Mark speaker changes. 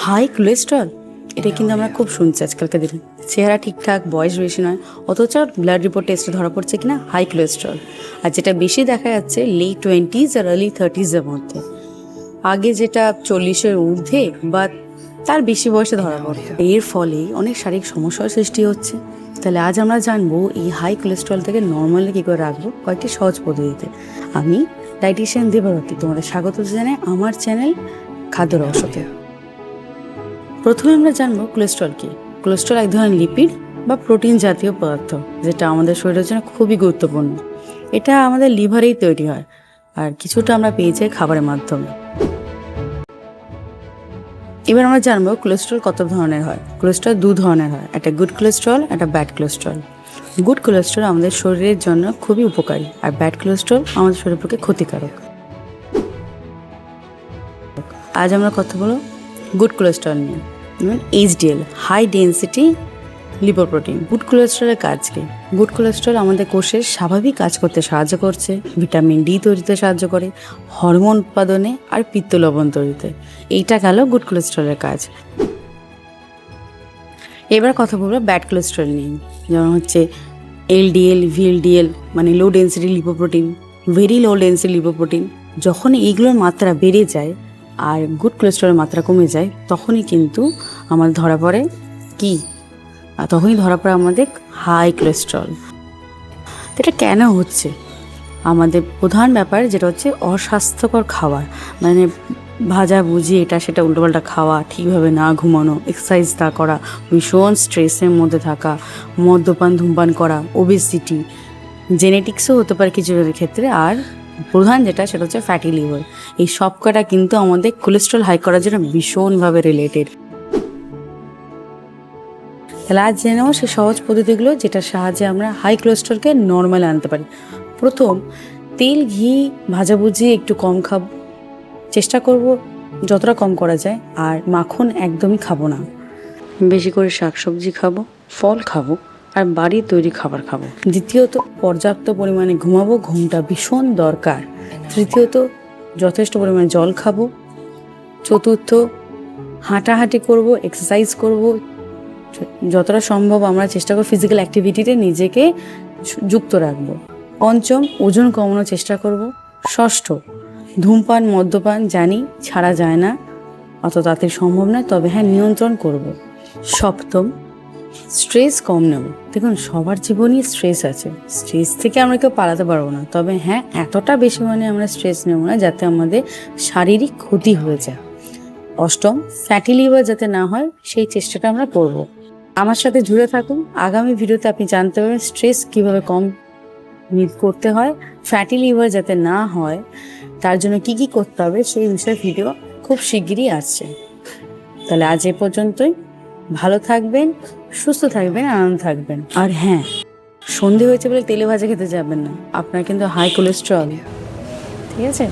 Speaker 1: High cholesterol, এটা কিন্তু আমরা খুব শুনছি আজকালকার দিনে। চেহারা ঠিকঠাক, বয়স বেশি নয়, অথচ ব্লাড রিপোর্ট টেস্টে ধরা পড়ছে কিনা হাই কোলেস্ট্রল। আর যেটা বেশি দেখা যাচ্ছে লেট 20s আর আর্লি 30s-এর মধ্যে। আগে যেটা 40-এর ঊর্ধ্বে বা তার বেশি বয়সে ধরা পড়তো। এর ফলে অনেক শারীরিক সমস্যার সৃষ্টি হচ্ছে। তাহলে আজ আমরা জানবো এই হাই কোলেস্ট্রল থেকে নর্মালি কী করে রাখবো কয়েকটি সহজ পদ্ধতিতে। আমি ডায়েটিশিয়ান দেবারতী তোমাদের স্বাগত জানাই আমার চ্যানেল খাদ্য রহস্যতে। প্রথমে আমরা জানবো কোলেস্ট্রল কি। কোলেস্ট্রল এক ধরনের লিপিড বা প্রোটিন জাতীয় পদার্থ, যেটা আমাদের শরীরের জন্য খুবই গুরুত্বপূর্ণ। এটা আমাদের লিভারেই তৈরি হয়, আর কিছুটা আমরা পেয়ে যাই খাবারের মাধ্যমে। এবার আমরা জানবো কোলেস্ট্রল কত ধরনের হয়। কোলেস্ট্রল দু ধরনের হয়, একটা গুড কোলেস্ট্রল, একটা ব্যাড কোলেস্ট্রল। গুড কোলেস্ট্রল আমাদের শরীরের জন্য খুবই উপকারী, আর ব্যাড কোলেস্ট্রল আমাদের শরীরের পক্ষে ক্ষতিকারক। আজ আমরা কথা বলবো গুড কোলেস্ট্রল নিয়ে। HDL, high density lipoprotein. Good কোলেস্ট্রলের কাজ কি? গুড কোলেস্ট্রল আমাদের কোষের স্বাভাবিক কাজ করতে সাহায্য করছে, ভিটামিন ডি তৈরিতে সাহায্য করে, হরমোন উৎপাদনে আর পিত্ত লবণ তৈরিতে। এইটা গেল গুড কোলেস্ট্রলের কাজ। এবার কথা বলবো ব্যাড কোলেস্ট্রল নিয়ে, যেমন হচ্ছে এলডিএল, ভিএলডিএল, মানে লো density lipoprotein, very low density lipoprotein. যখন এইগুলোর মাত্রা বেড়ে যায় আর গুড কোলেস্ট্রলের মাত্রা কমে যায়, তখনই কিন্তু আমাদের ধরা পড়ে কি, তখনই ধরা পড়ে আমাদের হাই কোলেস্ট্রল। এটা কেন হচ্ছে? আমাদের প্রধান ব্যাপার যেটা হচ্ছে অস্বাস্থ্যকর খাবার, মানে ভাজা ভুজি, এটা সেটা উল্টোপাল্টা খাওয়া, ঠিকভাবে না ঘুমানো, এক্সারসাইজ না করা, ভীষণ স্ট্রেসের মধ্যে থাকা, মদ্যপান ধূমপান করা, ওবেসিটি, জেনেটিক্সও হতে পারে কিছু ক্ষেত্রে, আর প্রধান যেটা সেটা হচ্ছে ফ্যাটি লিভার। এই সব কটা কিন্তু আমাদের কোলেস্ট্রল হাই করার জন্য ভীষণভাবে রিলেটেড। তাহলে আজ জেনে নেবো সেই সহজ পদ্ধতিগুলো যেটার সাহায্যে আমরা হাই কোলেস্ট্রলকে নর্মালে আনতে পারি। প্রথম, তেল, ঘি, ভাজাভুজি একটু কম খাবো, চেষ্টা করব যতটা কম করা যায়। আর মাখন একদমই খাবো না। বেশি করে শাকসবজি খাবো, ফল খাবো, আর বাড়ির তৈরি খাবার খাবো। দ্বিতীয়ত, পর্যাপ্ত পরিমাণে ঘুমাবো, ঘুমটা ভীষণ দরকার। তৃতীয়ত, যথেষ্ট পরিমাণে জল খাবো। চতুর্থ, হাঁটাহাঁটি করব, এক্সারসাইজ করব, যতটা সম্ভব আমরা চেষ্টা করব ফিজিক্যাল অ্যাক্টিভিটিতে নিজেকে যুক্ত রাখবো। পঞ্চম, ওজন কমানোর চেষ্টা করব। ষষ্ঠ, ধূমপান মদ্যপান জানি ছাড়া যায় না, অত তাড়াতাড়ি সম্ভব নয়, তবে হ্যাঁ নিয়ন্ত্রণ করব। সপ্তম, স্ট্রেস কম নেব। দেখুন, সবার জীবনই স্ট্রেস আছে, স্ট্রেস থেকে আমরা কেউ পালাতে পারবো না, তবে হ্যাঁ এতটা বেশি মানে আমরা স্ট্রেস নেব না যাতে আমাদের শারীরিক ক্ষতি হয়ে যায়। অষ্টম, ফ্যাটি লিভার যাতে না হয় সেই চেষ্টাটা আমরা করব। আমার সাথে জুড়ে থাকুন, আগামী ভিডিওতে আপনি জানতে পারবেন স্ট্রেস কীভাবে কম করতে হয়, ফ্যাটি লিভার যাতে না হয় তার জন্য কি কি করতে হবে সেই বিষয়ে ভিডিও খুব শিগগিরই আসছে। তাহলে আজ এ পর্যন্তই। ভালো থাকবেন, সুস্থ থাকবেন, আনন্দ থাকবেন। আর হ্যাঁ, সন্ধে হয়েছে বলে তেলে ভাজা খেতে যাবেন না, আপনার কিন্তু হাই কোলেস্ট্রল। ঠিক আছে?